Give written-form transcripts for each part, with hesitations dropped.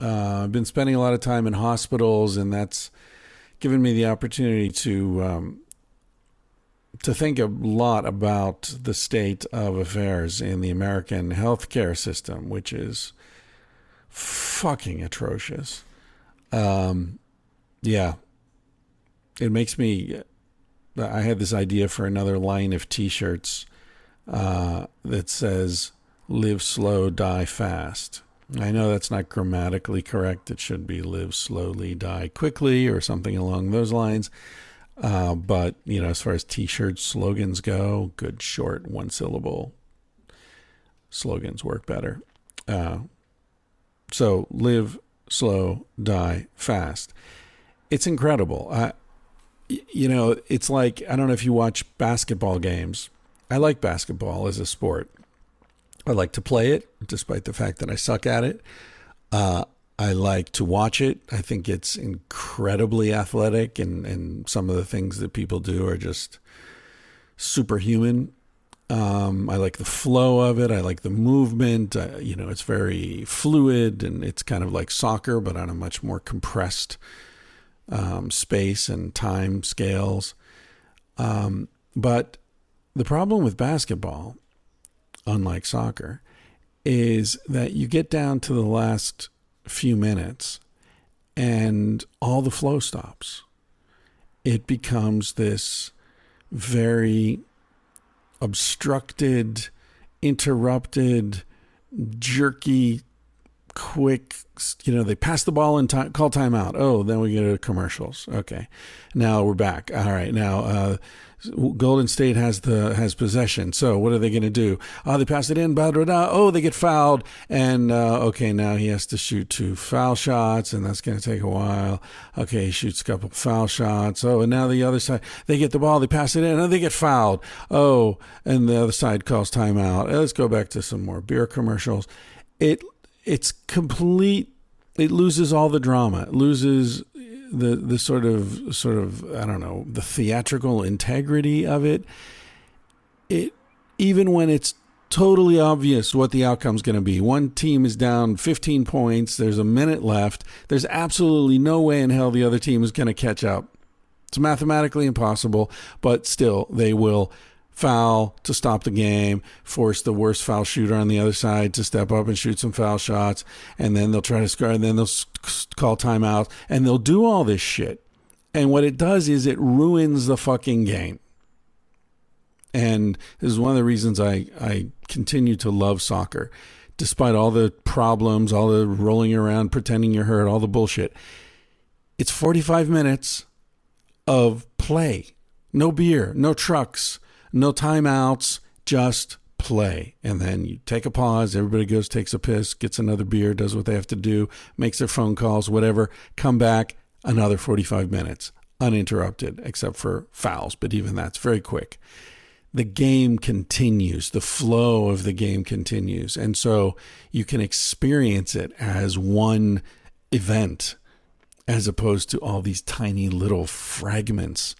I've been spending a lot of time in hospitals, and that's given me the opportunity to think a lot about the state of affairs in the American healthcare system, which is fucking atrocious. Yeah, it makes me. I had this idea for another line of T-shirts that says "Live slow, die fast." I know that's not grammatically correct. It should be "Live slowly, die quickly" or something along those lines. But, as far as T-shirt slogans go, good short one-syllable slogans work better. So live slow, die fast. It's incredible. It's like, I don't know if you watch basketball games. I like basketball as a sport. I like to play it, despite the fact that I suck at it. I like to watch it. I think it's incredibly athletic, and some of the things that people do are just superhuman. I like the flow of it. I like the movement. It's very fluid, and it's kind of like soccer, but on a much more compressed space and time scales. But the problem with basketball, unlike soccer, is that you get down to the last few minutes and all the flow stops. It becomes this very obstructed, interrupted, jerky, quick, they pass the ball and call timeout. Oh, then we go to commercials. Okay. Now we're back. All right. Now, Golden State has possession. So what are they going to do? Oh, they pass it in. Blah, blah, blah. Oh, they get fouled. And, okay, now he has to shoot 2 foul shots, and that's going to take a while. Okay, he shoots a couple foul shots. Oh, and now the other side, they get the ball. They pass it in. Oh, they get fouled. Oh, and the other side calls timeout. Let's go back to some more beer commercials. It's complete. It loses all the drama. It loses the sort of I don't know, the theatrical integrity of it. Even when it's totally obvious what the outcome's going to be. One team is down 15 points. There's a minute left. There's absolutely no way in hell the other team is going to catch up. It's mathematically impossible, but still they will foul to stop the game, force the worst foul shooter on the other side to step up and shoot some foul shots, and then they'll try to score, and then they'll call timeout, and they'll do all this shit. And what it does is it ruins the fucking game. And this is one of the reasons I continue to love soccer, despite all the problems, all the rolling around, pretending you're hurt, all the bullshit. It's 45 minutes of play. No beer, no trucks, no timeouts, just play. And then you take a pause, everybody goes, takes a piss, gets another beer, does what they have to do, makes their phone calls, whatever, come back, another 45 minutes, uninterrupted, except for fouls, but even that's very quick. The game continues, the flow of the game continues. And so you can experience it as one event, as opposed to all these tiny little fragments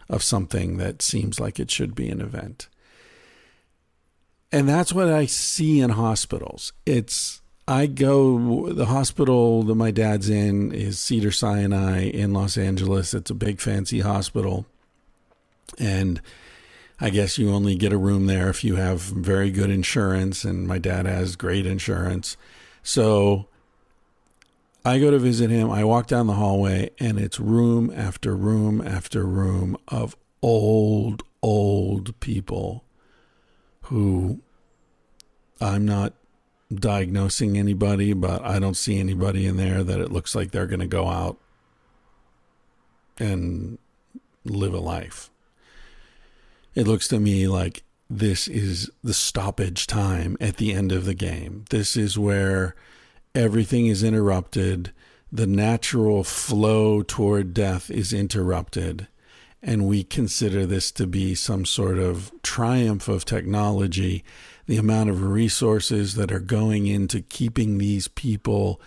of something that seems like it should be an event. And that's what I see in hospitals. The hospital that my dad's in is Cedars-Sinai in Los Angeles. It's a big fancy hospital. And I guess you only get a room there if you have very good insurance, and my dad has great insurance. So I go to visit him. I walk down the hallway, and it's room after room after room of old people who, I'm not diagnosing anybody, but I don't see anybody in there that it looks like they're going to go out and live a life. It looks to me like this is the stoppage time at the end of the game. This is where everything is interrupted. The natural flow toward death is interrupted. And we consider this to be some sort of triumph of technology. The amount of resources that are going into keeping these people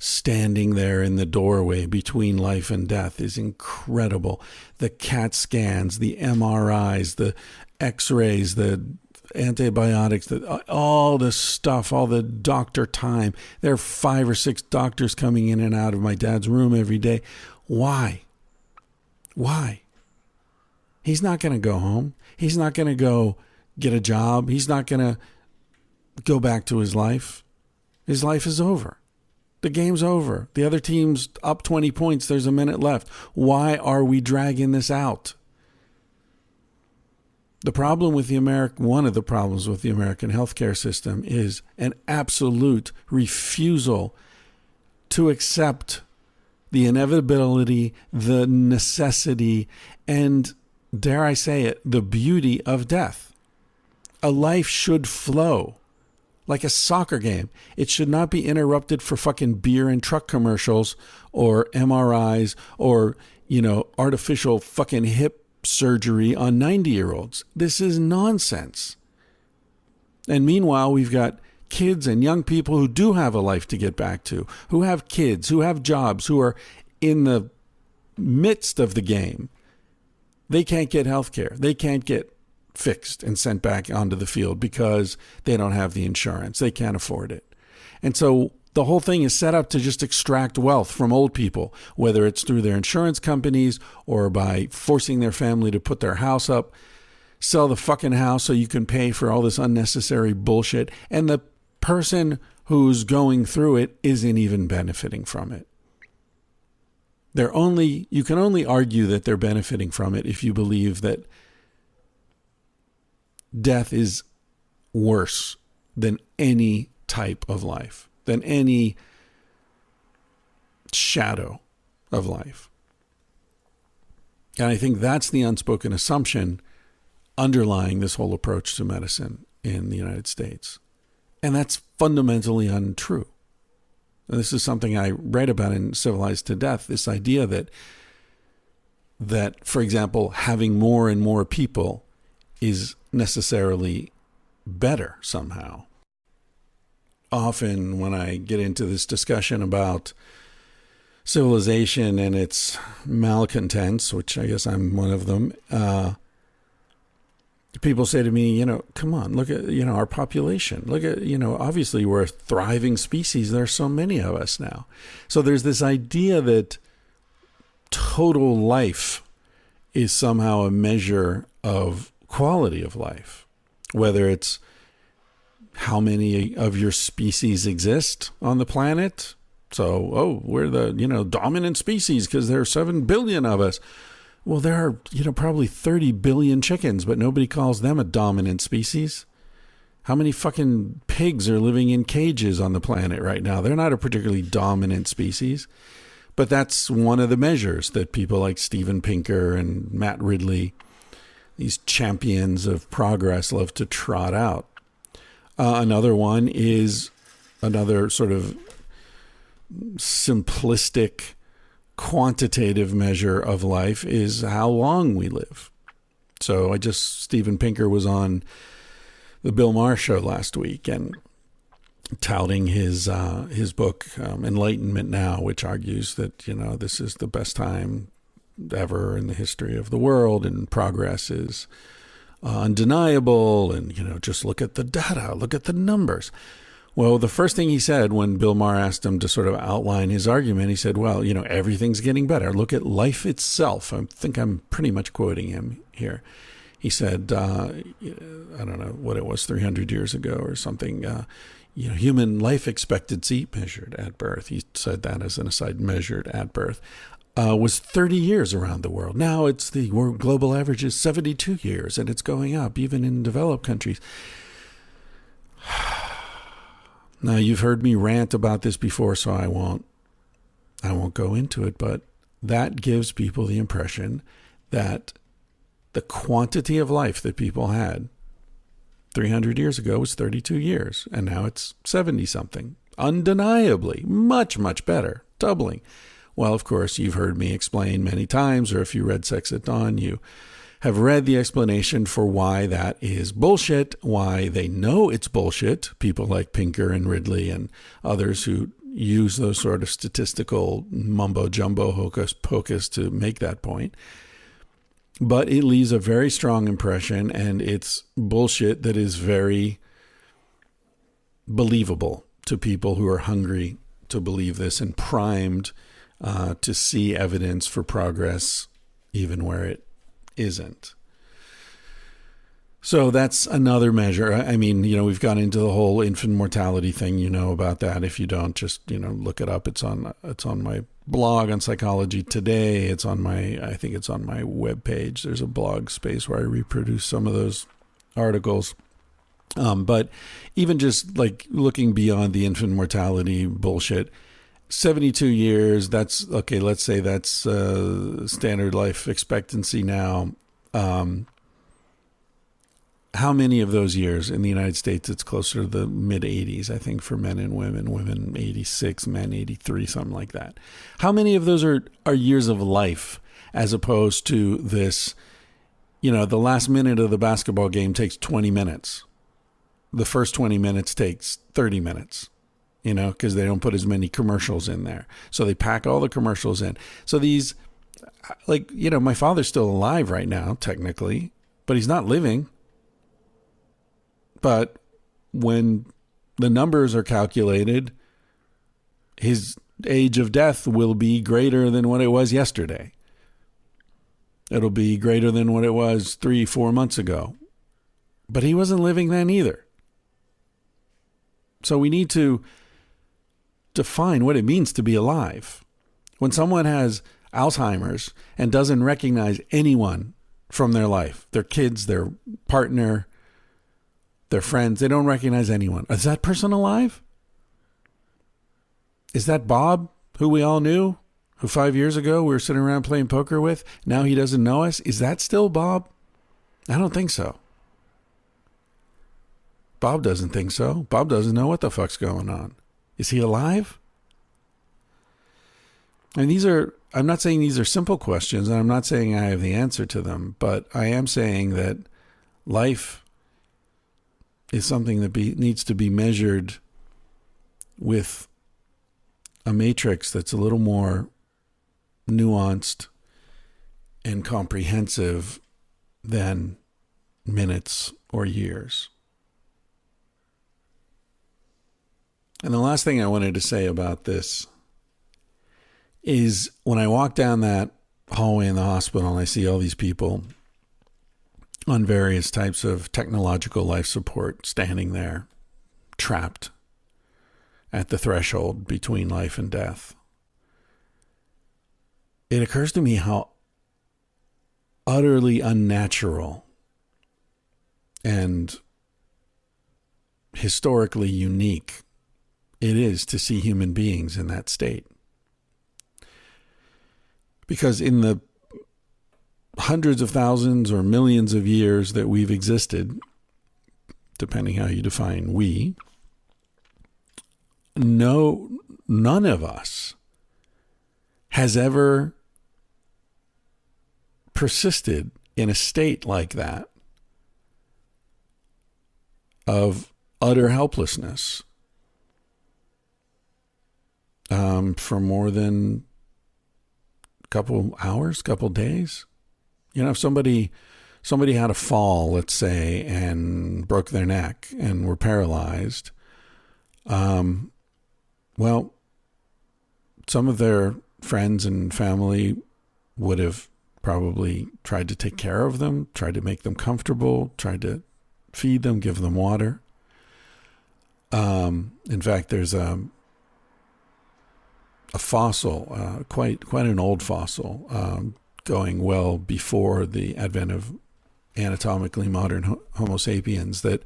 standing there in the doorway between life and death is incredible. The CAT scans, the MRIs, the X-rays, the antibiotics, all the stuff, all the doctor time. There are 5 or 6 doctors coming in and out of my dad's room every day. Why? Why? He's not going to go home. He's not going to go get a job. He's not going to go back to his life. His life is over. The game's over. The other team's up 20 points. There's a minute left. Why are we dragging this out? The problem with one of the problems with the American healthcare system is an absolute refusal to accept the inevitability, the necessity, and, dare I say it, the beauty of death. A life should flow like a soccer game. It should not be interrupted for fucking beer and truck commercials or MRIs or, artificial fucking hip surgery on 90-year-olds. This is nonsense. And meanwhile, we've got kids and young people who do have a life to get back to, who have kids, who have jobs, who are in the midst of the game. They can't get health care. They can't get fixed and sent back onto the field because they don't have the insurance. They can't afford it. And so the whole thing is set up to just extract wealth from old people, whether it's through their insurance companies or by forcing their family to put their house up, sell the fucking house so you can pay for all this unnecessary bullshit. And the person who's going through it isn't even benefiting from it. You can only argue that they're benefiting from it if you believe that death is worse than any type of life, than any shadow of life. And I think that's the unspoken assumption underlying this whole approach to medicine in the United States. And that's fundamentally untrue. And this is something I write about in Civilized to Death, this idea that, for example, having more and more people is necessarily better somehow. Often when I get into this discussion about civilization and its malcontents, which I guess I'm one of them, people say to me, come on, look at, our population. Look at, obviously we're a thriving species. There are so many of us now. So there's this idea that total life is somehow a measure of quality of life, whether it's how many of your species exist on the planet. So, we're the, dominant species because there are 7 billion of us. Well, there are, probably 30 billion chickens, but nobody calls them a dominant species. How many fucking pigs are living in cages on the planet right now? They're not a particularly dominant species. But that's one of the measures that people like Steven Pinker and Matt Ridley, these champions of progress, love to trot out. Another one is another sort of simplistic quantitative measure of life is how long we live. So Steven Pinker was on the Bill Maher show last week and touting his book, Enlightenment Now, which argues that, this is the best time ever in the history of the world and progress is undeniable. And, just look at the data, look at the numbers. Well, the first thing he said when Bill Maher asked him to sort of outline his argument, he said, well, everything's getting better. Look at life itself. I think I'm pretty much quoting him here. He said, I don't know what it was, 300 years ago or something, human life expectancy measured at birth. He said that as an aside, measured at birth, was 30 years around the world. Now it's the world global average is 72 years, and it's going up even in developed countries. Now, you've heard me rant about this before, so I won't go into it, but that gives people the impression that the quantity of life that people had 300 years ago was 32 years, and now it's 70-something. Undeniably, much, much better, doubling. Well, of course, you've heard me explain many times, or if you read Sex at Dawn, you have read the explanation for why that is bullshit, why they know it's bullshit, people like Pinker and Ridley and others who use those sort of statistical mumbo-jumbo hocus-pocus to make that point. But it leaves a very strong impression, and it's bullshit that is very believable to people who are hungry to believe this and primed to see evidence for progress even where it isn't. So that's another measure. I mean, we've gone into the whole infant mortality thing. You know about that. If you don't, just, look it up. It's on my blog on Psychology Today. I think it's on my webpage. There's a blog space where I reproduce some of those articles. But even just like looking beyond the infant mortality bullshit, 72 years, that's okay. Let's say that's standard life expectancy now. How many of those years in the United States? It's closer to the mid 80s, I think, for men and women. Women 86, men 83, something like that. How many of those are years of life, as opposed to this? The last minute of the basketball game takes 20 minutes. The first 20 minutes takes 30 minutes, because they don't put as many commercials in there. So they pack all the commercials in. So these, my father's still alive right now, technically, but he's not living. But when the numbers are calculated, his age of death will be greater than what it was yesterday. It'll be greater than what it was 3-4 months ago. But he wasn't living then either. So we need to define what it means to be alive. When someone has Alzheimer's and doesn't recognize anyone from their life, their kids, their partner, their friends, they don't recognize anyone. Is that person alive? Is that Bob, who we all knew, who 5 years ago we were sitting around playing poker with? Now he doesn't know us. Is that still Bob? I don't think so. Bob doesn't think so. Bob doesn't know what the fuck's going on. Is he alive? And I'm not saying these are simple questions, and I'm not saying I have the answer to them, but I am saying that life is something that needs to be measured with a matrix that's a little more nuanced and comprehensive than minutes or years. And the last thing I wanted to say about this is when I walk down that hallway in the hospital and I see all these people on various types of technological life support standing there, trapped at the threshold between life and death, it occurs to me how utterly unnatural and historically unique it is to see human beings in that state. Because in the hundreds of thousands or millions of years that we've existed, depending how you define we, none of us has ever persisted in a state like that of utter helplessness for more than a couple hours, couple days. If somebody had a fall, let's say, and broke their neck and were paralyzed, well, some of their friends and family would have probably tried to take care of them, tried to make them comfortable, tried to feed them, give them water. In fact, there's a fossil, quite an old fossil, going well before the advent of anatomically modern Homo sapiens, that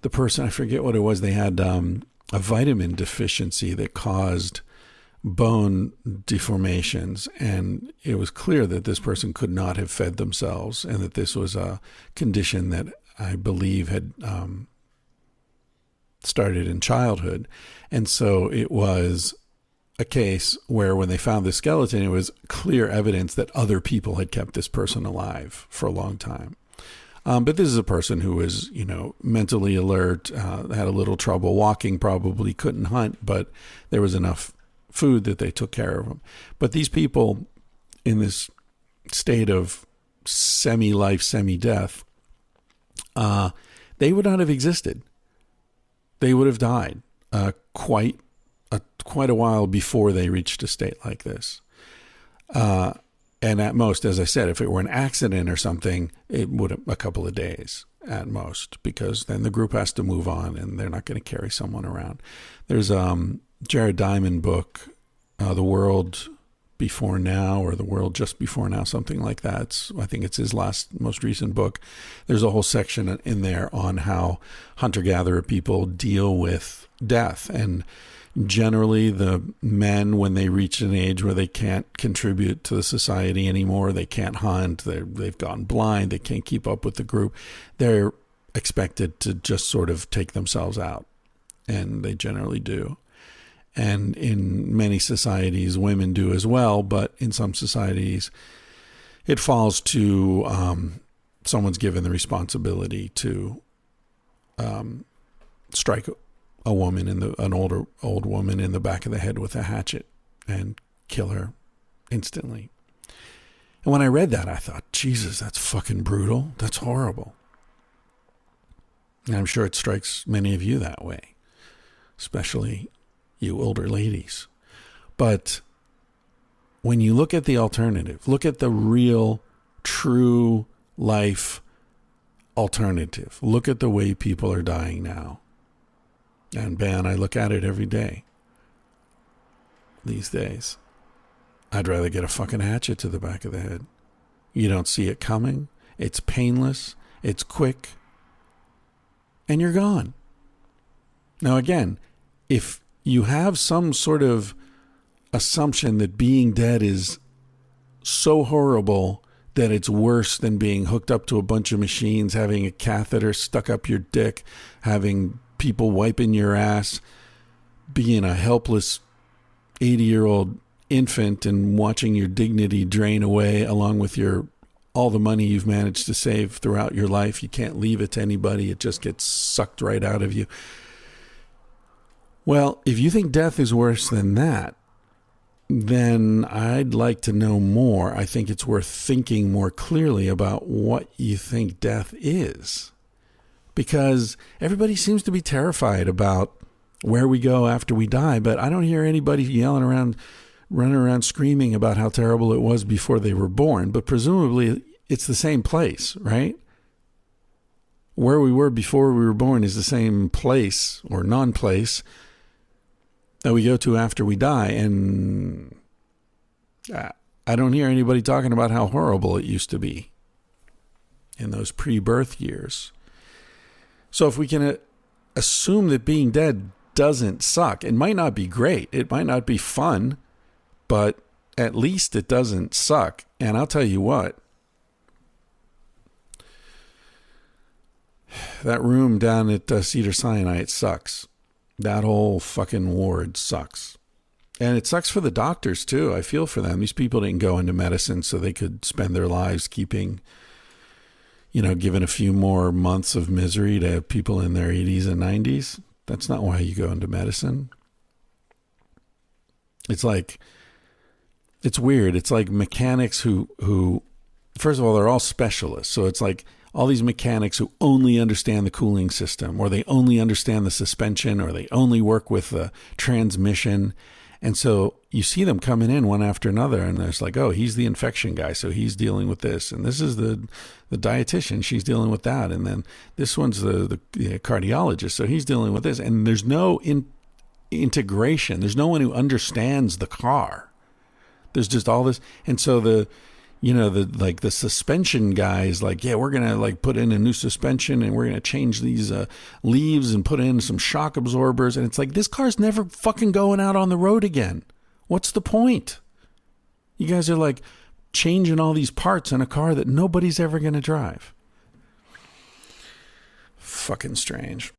the person, I forget what it was, they had a vitamin deficiency that caused bone deformations, and it was clear that this person could not have fed themselves, and that this was a condition that I believe had started in childhood. And so it was a case where when they found the skeleton, it was clear evidence that other people had kept this person alive for a long time. But this is a person who was, mentally alert, had a little trouble walking, probably couldn't hunt, but there was enough food that they took care of him. But these people in this state of semi-life, semi-death, they would not have existed. They would have died quite a while before they reached a state like this. And at most, as I said, if it were an accident or something, it would have a couple of days at most, because then the group has to move on and they're not going to carry someone around. There's Jared Diamond book, The World Before Now, or The World Just Before Now, something like that. I think it's his most recent book. There's a whole section in there on how hunter-gatherer people deal with death. And generally the men, when they reach an age where they can't contribute to the society anymore, they can't hunt, they've gone blind, they can't keep up with the group, they're expected to just sort of take themselves out. And they generally do. And in many societies, women do as well, but in some societies, it falls to someone's given the responsibility to strike a woman an old woman in the back of the head with a hatchet and kill her instantly. And when I read that, I thought, Jesus, that's fucking brutal. That's horrible. And I'm sure it strikes many of you that way, especially you older ladies. But when you look at the alternative, look at the real, true life alternative. Look at the way people are dying now. And man, I look at it every day these days. I'd rather get a fucking hatchet to the back of the head. You don't see it coming. It's painless. It's quick. And you're gone. Now again, if you have some sort of assumption that being dead is so horrible that it's worse than being hooked up to a bunch of machines, having a catheter stuck up your dick, having people wiping your ass, being a helpless 80-year-old infant and watching your dignity drain away along with all the money you've managed to save throughout your life. You can't leave it to anybody. It just gets sucked right out of you. Well, if you think death is worse than that, then I'd like to know more. I think it's worth thinking more clearly about what you think death is. Because everybody seems to be terrified about where we go after we die, but I don't hear anybody running around screaming about how terrible it was before they were born. But presumably it's the same place, right? Where we were before we were born is the same place or non-place that we go to after we die. And I don't hear anybody talking about how horrible it used to be in those pre-birth years. So if we can assume that being dead doesn't suck, it might not be great, it might not be fun, but at least it doesn't suck. And I'll tell you what, that room down at Cedars-Sinai, it sucks. That whole fucking ward sucks. And it sucks for the doctors too. I feel for them. These people didn't go into medicine so they could spend their lives giving a few more months of misery to people in their 80s and 90s. That's not why you go into medicine. It's weird. It's like mechanics who, first of all, they're all specialists. So it's like all these mechanics who only understand the cooling system, or they only understand the suspension, or they only work with the transmission. And so you see them coming in one after another, and there's like, oh, he's the infection guy, so he's dealing with this. And this is the dietitian, she's dealing with that. And then this one's the cardiologist, so he's dealing with this. And there's no integration. There's no one who understands the car. There's just all this. And so the suspension guys, like, yeah, we're going to put in a new suspension and we're going to change these leaves and put in some shock absorbers. And it's like, this car's never fucking going out on the road again. What's the point? You guys are like changing all these parts in a car that nobody's ever going to drive. Fucking strange.